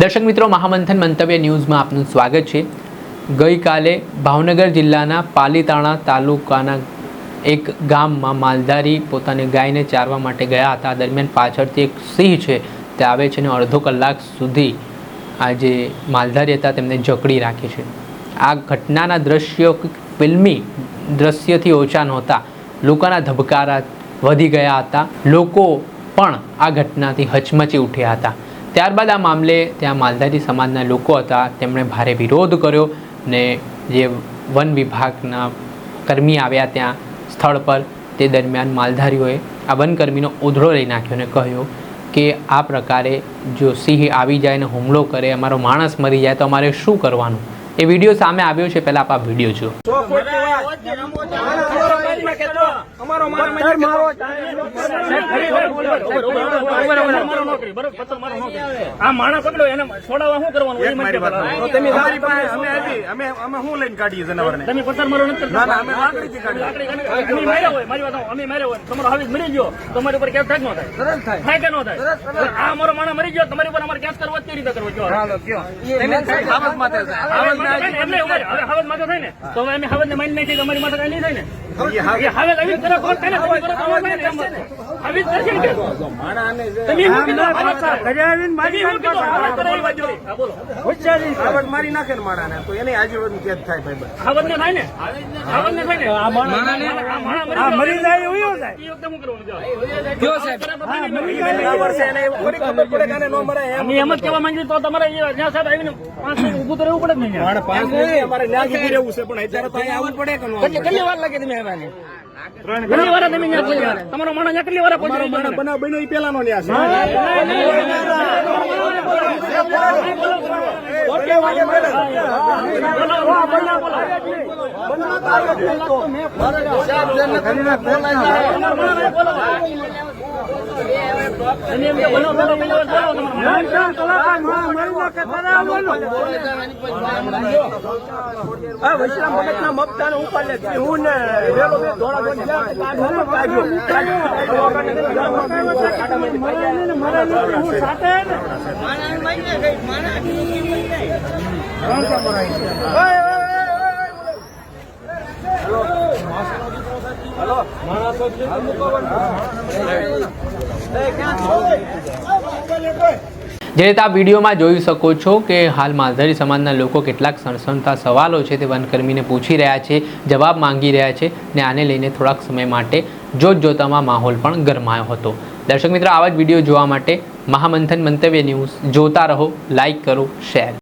દર્શક મિત્રો, મહામંથન મંતવ્ય ન્યૂઝમાં આપનું સ્વાગત છે। ગઈકાલે ભાવનગર જિલ્લાના પાલીતાણા તાલુકાના એક ગામમાં માલધારી પોતાની ગાયને ચારવા માટે ગયા હતા। દરમિયાન પાછળથી એક સિંહ છે તે આવે છે અને અડધો કલાક સુધી આ જે માલધારી હતા તેમને જકડી રાખે છે। આ ઘટનાના દ્રશ્યો ફિલ્મી દ્રશ્યથી ઓછા નહોતા, લોકોના ધબકારા વધી ગયા હતા। લોકો પણ આ ઘટનાથી હચમચી ઉઠ્યા હતા। ત્યારબાદ આ મામલે ત્યાં માલધારી સમાજના લોકો હતા તેમણે ભારે વિરોધ કર્યો ને જે વન વિભાગના કર્મી આવ્યા ત્યાં સ્થળ પર, તે દરમિયાન માલધારીઓએ આ વનકર્મીનો ઓધળો લઈ નાખ્યો અને કહ્યું કે આ પ્રકારે જો સિંહ આવી જાય ને હુમલો કરે, અમારો માણસ મરી જાય તો અમારે શું કરવાનું। એ વિડીયો સામે આવ્યો છે, પહેલાં આપ આ વિડીયો જુઓ। આ માણસ પકડો એને છોડાવવા શું કરવાનું? તમે મારી પાસે અમે શું લઈને કાઢીએ જનાવરને? તમે પથ્થર મારો નથી કરતા? ના, અમે લાકડીથી કાઢીએ। અમે માર્યા હોય, મારી વાત અમે માર્યા હોય, તમારો હાવી મરી ગયો, તમારી ઉપર કેસ થાય ન થાય? થાય કે ન થાય? આ અમારો માણસ મરી ગયો, તમારી ઉપર અમારે કેસ કરવો કેવી રીતે કરવો? કયો હાલો કયો હાવજ માથે એમને હાવજ માથે થાય ને તો હવે અમે હાવજ ને મારી નાખી, તમારી માથે કઈ નહીં થાય ને? હાવજ આવી કરે કોણ થાય ને? આવી કરશે ને તમે શું કીધું? મારી નાખે ને માણાને તો એને આજીવન કેદ થાય ભાઈ। હાવજ ને થાય ને? હાવજ ને થાય ને? આ માણા મરી જાય એવું થાય એ વખતે શું કરવાનું? કયો સાહેબ ખબર પડે કે ન મરાય એમ જ કહેવા માંગીએ તો તમારે જ્યાં સાહેબ આવીને 5 મિનિટ ઊભું તો રહેવું પડે ને? 5 મિનિટ અમારે ન્યાય ઊભું રહેવું છે, પણ અત્યારે તો અહીંયા આવવું પડે કે ન? કેટલી વાર લાગે તમે આવ્યા? કેટલી વાર તમે તમારો માણસ કેટલી વાર પહોંચ્યો? માણસ બનાવ બન્યો એ પેલાનો ન્યાસ જે રીતે આપ વિડીયોમાં જોઈ શકો છો કે હાલ માલધારી સમાજના લોકો કેટલાક સણસણતા સવાલો છે તે વનકર્મીને પૂછી રહ્યા છે, જવાબ માંગી રહ્યા છે ને આને લઈને થોડાક સમય માટે જોતજોતામાં માહોલ પણ ગરમાયો હતો। દર્શક મિત્રો, આવા જ વિડીયો જોવા માટે મહામંથન મંતવ્ય ન્યૂઝ જોતા રહો, લાઇક કરો, શેર।